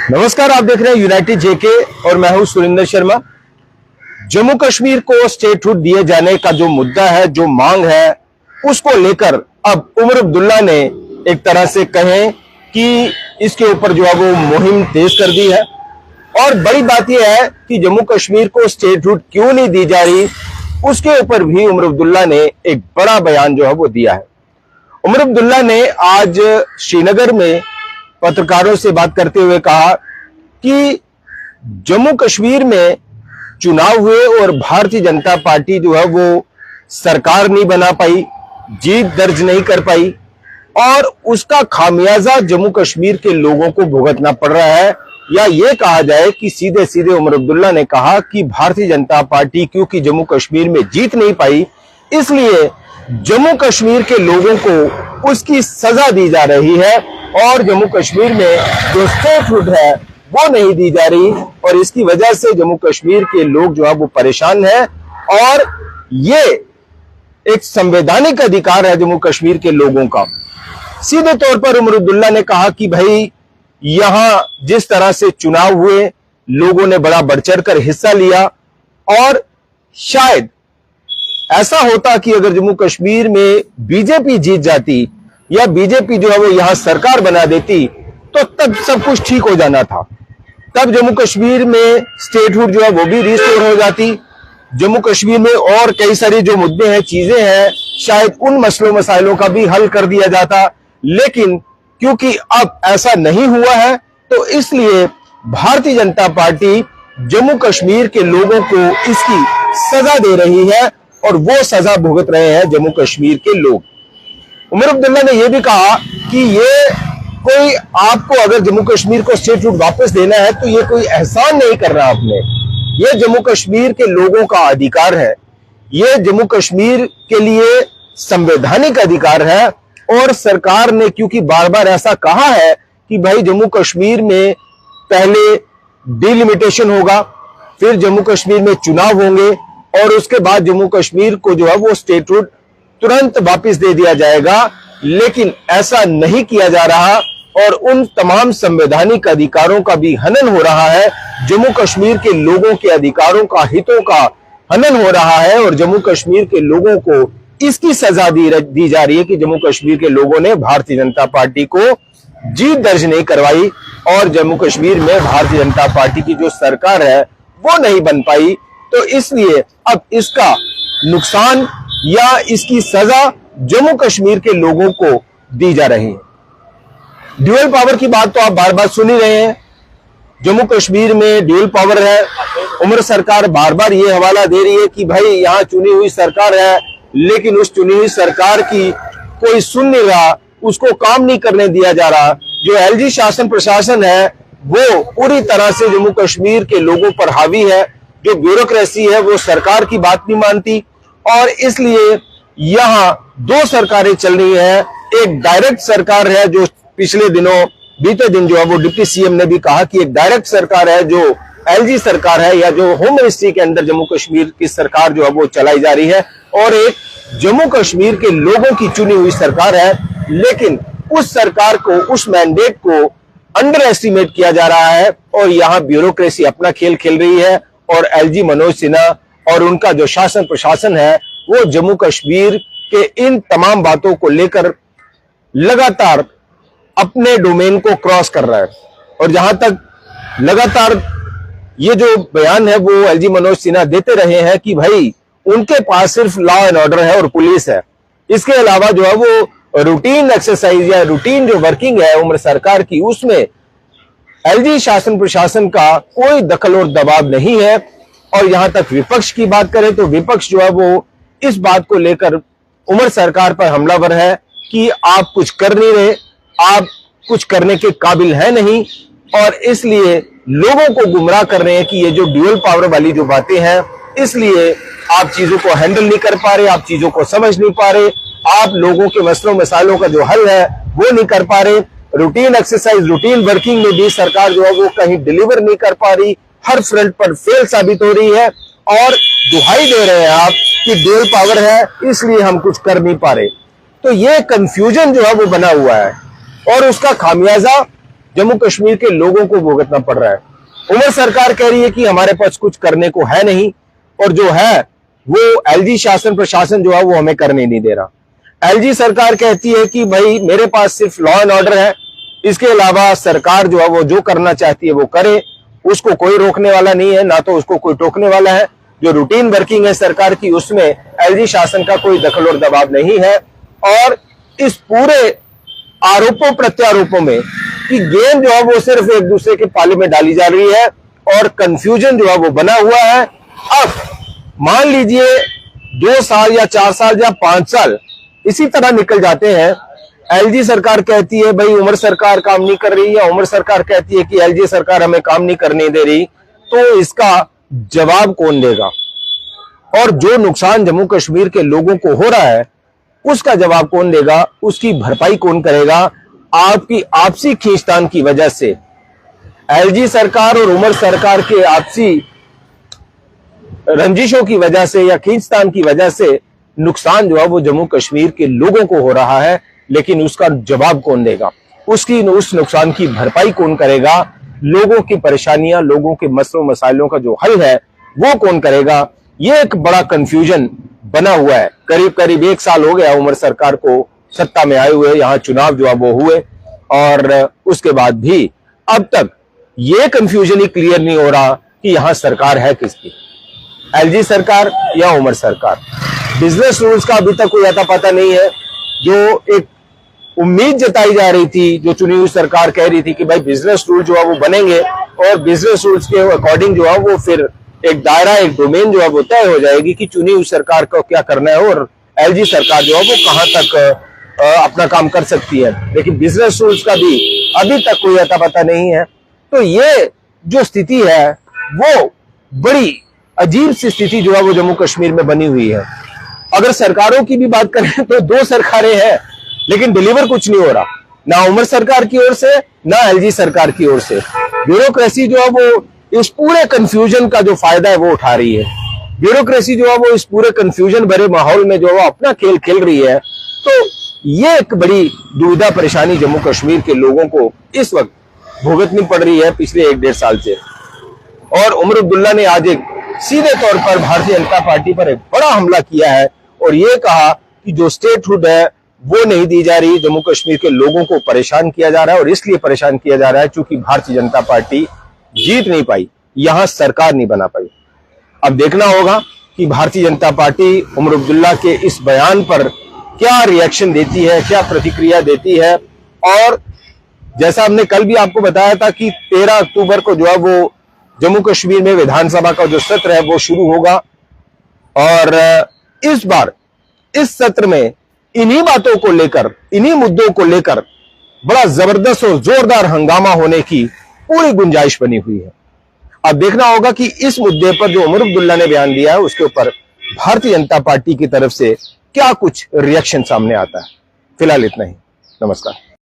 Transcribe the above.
नमस्कार, आप देख रहे हैं यूनाइटेड जेके और मैं हूं सुरेंद्र शर्मा। जम्मू कश्मीर को स्टेटहुड दिए जाने का जो मुद्दा है, जो मांग है, उसको लेकर अब उमर अब्दुल्ला ने एक तरह से कहें कि इसके ऊपर जो है वो मुहिम तेज कर दी है। और बड़ी बात यह है कि जम्मू कश्मीर को स्टेटहुड क्यों नहीं दी जा रही, उसके ऊपर भी उमर अब्दुल्ला ने एक बड़ा बयान जो है वो दिया है। उमर अब्दुल्ला ने आज श्रीनगर में पत्रकारों से बात करते हुए कहा कि जम्मू कश्मीर में चुनाव हुए और भारतीय जनता पार्टी जो है वो सरकार नहीं बना पाई, जीत दर्ज नहीं कर पाई और उसका खामियाजा जम्मू कश्मीर के लोगों को भुगतना पड़ रहा है। या ये कहा जाए कि सीधे सीधे उमर अब्दुल्ला ने कहा कि भारतीय जनता पार्टी क्योंकि जम्मू कश्मीर में जीत नहीं पाई, इसलिए जम्मू कश्मीर के लोगों को उसकी सजा दी जा रही है और जम्मू कश्मीर में जो स्टेटहुड है वो नहीं दी जा रही और इसकी वजह से जम्मू कश्मीर के लोग जो है वो परेशान हैं। और ये एक संवैधानिक अधिकार है जम्मू कश्मीर के लोगों का। सीधे तौर पर उमर अब्दुल्ला ने कहा कि भाई यहां जिस तरह से चुनाव हुए, लोगों ने बड़ा बढ़ चढ़ कर हिस्सा लिया और शायद ऐसा होता कि अगर जम्मू कश्मीर में बीजेपी जीत जाती या बीजेपी जो है वो यहां सरकार बना देती तो तब सब कुछ ठीक हो जाना था। तब जम्मू कश्मीर में स्टेटहुड जो है वो भी रिस्टोर हो जाती। जम्मू कश्मीर में और कई सारी जो मुद्दे हैं, चीजें हैं, शायद उन मसलों मसाइलों का भी हल कर दिया जाता। लेकिन क्योंकि अब ऐसा नहीं हुआ है तो इसलिए भारतीय जनता पार्टी जम्मू कश्मीर के लोगों को इसकी सजा दे रही है और वो सजा भुगत रहे हैं जम्मू कश्मीर के लोग। उमर अब्दुल्ला ने यह भी कहा कि ये कोई आपको अगर जम्मू कश्मीर को स्टेटहुड वापस देना है तो ये कोई एहसान नहीं कर रहा आपने, ये जम्मू कश्मीर के लोगों का अधिकार है, ये जम्मू कश्मीर के लिए संवैधानिक अधिकार है। और सरकार ने क्योंकि बार बार ऐसा कहा है कि भाई जम्मू कश्मीर में पहले डिलिमिटेशन होगा, फिर जम्मू कश्मीर में चुनाव होंगे और उसके बाद जम्मू कश्मीर को जो है वो स्टेटहुड तुरंत वापस दे दिया जाएगा। लेकिन ऐसा नहीं किया जा रहा और उन तमाम संवैधानिक अधिकारों का भी हनन हो रहा है। जम्मू कश्मीर के लोगों के अधिकारों का, हितों का हनन हो रहा है और जम्मू कश्मीर के लोगों को इसकी सजा दी जा रही है कि जम्मू कश्मीर के लोगों ने भारतीय जनता पार्टी को जीत दर्ज नहीं करवाई और जम्मू कश्मीर में भारतीय जनता पार्टी की जो सरकार है वो नहीं बन पाई। तो इसलिए अब इसका नुकसान या इसकी सजा जम्मू कश्मीर के लोगों को दी जा रही है। ड्यूअल पावर की बात तो आप बार बार सुन ही रहे हैं। जम्मू कश्मीर में ड्यूअल पावर है। उमर सरकार बार बार ये हवाला दे रही है कि भाई यहां चुनी हुई सरकार है, लेकिन उस चुनी हुई सरकार की कोई सुन नहीं रहा, उसको काम नहीं करने दिया जा रहा। जो एलजी शासन प्रशासन है वो पूरी तरह से जम्मू कश्मीर के लोगों पर हावी है। जो ब्यूरोक्रेसी है वो सरकार की बात नहीं मानती और इसलिए यहां दो सरकारें चल रही हैं। एक डायरेक्ट सरकार है जो पिछले दिनों, बीते दिन जो है वो डिप्टी सीएम ने भी कहा कि एक डायरेक्ट सरकार है जो एलजी सरकार है या जो होम मिनिस्ट्री के अंदर जम्मू कश्मीर की सरकार जो है वो चलाई जा रही है और एक जम्मू कश्मीर के लोगों की चुनी हुई सरकार है। लेकिन उस सरकार को, उस मैंडेट को अंडर एस्टिमेट किया जा रहा है और यहां ब्यूरोक्रेसी अपना खेल खेल रही है और एलजी मनोज सिन्हा और उनका जो शासन प्रशासन है वो जम्मू कश्मीर के इन तमाम बातों को लेकर लगातार अपने डोमेन को क्रॉस कर रहा है। और जहां तक लगातार ये जो बयान है वो एलजी मनोज सिन्हा देते रहे हैं कि भाई उनके पास सिर्फ लॉ एंड ऑर्डर है और पुलिस है, इसके अलावा जो है वो रूटीन एक्सरसाइज या रूटीन जो वर्किंग है उम्र सरकार की, उसमें एलजी शासन प्रशासन का कोई दखल और दबाव नहीं है। और यहां तक विपक्ष की बात करें तो विपक्ष जो है वो इस बात को लेकर उमर सरकार पर हमलावर है कि आप कुछ कर नहीं रहे, आप कुछ करने के काबिल है नहीं और इसलिए लोगों को गुमराह कर रहे हैं कि ये जो ड्यूअल पावर वाली जो बातें हैं, इसलिए आप चीजों को हैंडल नहीं कर पा रहे, आप चीजों को समझ नहीं पा रहे, आप लोगों के मसलों मसाइलों का जो हल है वो नहीं कर पा रहे। रूटीन एक्सरसाइज, रूटीन वर्किंग में भी सरकार जो है वो कहीं डिलीवर नहीं कर पा रही, हर फ्रंट पर फेल साबित हो रही है और दुहाई दे रहे हैं आप कि ड्यूअल पावर है इसलिए हम कुछ कर नहीं पा रहे। तो ये कंफ्यूजन जो है वो बना हुआ है और उसका खामियाजा जम्मू कश्मीर के लोगों को भुगतना पड़ रहा है। उमर सरकार कह रही है कि हमारे पास कुछ करने को है नहीं, और जो है वो एलजी शासन प्रशासन जो है वो हमें करने नहीं दे रहा। एलजी सरकार कहती है कि भाई मेरे पास सिर्फ लॉ एंड ऑर्डर है, इसके अलावा सरकार जो है वो जो करना चाहती है वो करे, उसको कोई रोकने वाला नहीं है, ना तो उसको कोई टोकने वाला है। जो रूटीन वर्किंग है सरकार की, उसमें एलजी शासन का कोई दखल और दबाव नहीं है। और इस पूरे आरोपों प्रत्यारोपों में कि गेम जो है वो सिर्फ एक दूसरे के पाले में डाली जा रही है और कंफ्यूजन जो है वो बना हुआ है। अब मान लीजिए 2 साल या 4 साल या 5 साल इसी तरह निकल जाते हैं, एलजी सरकार कहती है भाई उमर सरकार काम नहीं कर रही, या उमर सरकार कहती है कि एलजी सरकार हमें काम नहीं करने दे रही, तो इसका जवाब कौन देगा? और जो नुकसान जम्मू कश्मीर के लोगों को हो रहा है उसका जवाब कौन देगा? उसकी भरपाई कौन करेगा? आपकी आपसी खींचतान की वजह से, एलजी सरकार और उमर सरकार के आपसी रंजिशों की वजह से या खींचतान की वजह से नुकसान जो है वो जम्मू कश्मीर के लोगों को हो रहा है, लेकिन उसका जवाब कौन देगा? उस नुकसान की भरपाई कौन करेगा? लोगों की परेशानियां, लोगों के मसलों मसाइलों का जो हल है वो कौन करेगा? ये एक बड़ा कंफ्यूजन बना हुआ है। करीब करीब 1 साल हो गया उमर सरकार को सत्ता में आए हुए, यहाँ चुनाव जो है वो हुए, और उसके बाद भी अब तक ये कंफ्यूजन ही क्लियर नहीं हो रहा कि यहां सरकार है किसकी, एलजी सरकार या उमर सरकार। बिजनेस रूल्स का अभी तक कोई अता पता नहीं है। जो एक उम्मीद जताई जा रही थी, जो चुनी हुई सरकार कह रही थी कि भाई बिजनेस रूल जो है वो बनेंगे और बिजनेस रूल्स के अकॉर्डिंग जो है वो फिर एक दायरा, एक डोमेन जो है वो तय हो जाएगी कि चुनी हुई सरकार को क्या करना है और एलजी सरकार जो है वो कहां तक अपना काम कर सकती है। लेकिन बिजनेस रूल्स का भी अभी तक कोई अता पता नहीं है। तो ये जो स्थिति है वो बड़ी अजीब सी स्थिति जो है वो जम्मू कश्मीर में बनी हुई है। अगर सरकारों की भी बात करें तो 2 सरकारें हैं, लेकिन डिलीवर कुछ नहीं हो रहा, ना उमर सरकार की ओर से ना एलजी सरकार की ओर से। ब्यूरोक्रेसी जो है वो इस पूरे कंफ्यूजन का जो फायदा है वो उठा रही है। ब्यूरोक्रेसी जो है वो इस पूरे कंफ्यूजन भरे माहौल में जो है वो अपना खेल खेल रही है। तो ये एक बड़ी दुविधा परेशानी जम्मू कश्मीर के लोगों को इस वक्त भुगतनी पड़ रही है पिछले 1-1.5 साल से। और उमर अब्दुल्ला ने आज एक सीधे तौर पर भारतीय जनता पार्टी पर एक बड़ा हमला किया है और ये कहा कि जो स्टेटहुड है वो नहीं दी जा रही, जम्मू कश्मीर के लोगों को परेशान किया जा रहा है। और इसलिए परेशान किया जा रहा है क्योंकि भारतीय जनता पार्टी जीत नहीं पाई, यहां सरकार नहीं बना पाई। अब देखना होगा कि भारतीय जनता पार्टी उमर अब्दुल्ला के इस बयान पर क्या रिएक्शन देती है, क्या प्रतिक्रिया देती है। और जैसा हमने कल भी आपको बताया था कि 13 अक्टूबर को जो है वो जम्मू कश्मीर में विधानसभा का जो सत्र है वो शुरू होगा, और इस बार इस सत्र में इन्हीं बातों को लेकर, इन्हीं मुद्दों को लेकर बड़ा जबरदस्त और जोरदार हंगामा होने की पूरी गुंजाइश बनी हुई है। अब देखना होगा कि इस मुद्दे पर जो उमर अब्दुल्ला ने बयान दिया है उसके ऊपर भारतीय जनता पार्टी की तरफ से क्या कुछ रिएक्शन सामने आता है। फिलहाल इतना ही, नमस्कार।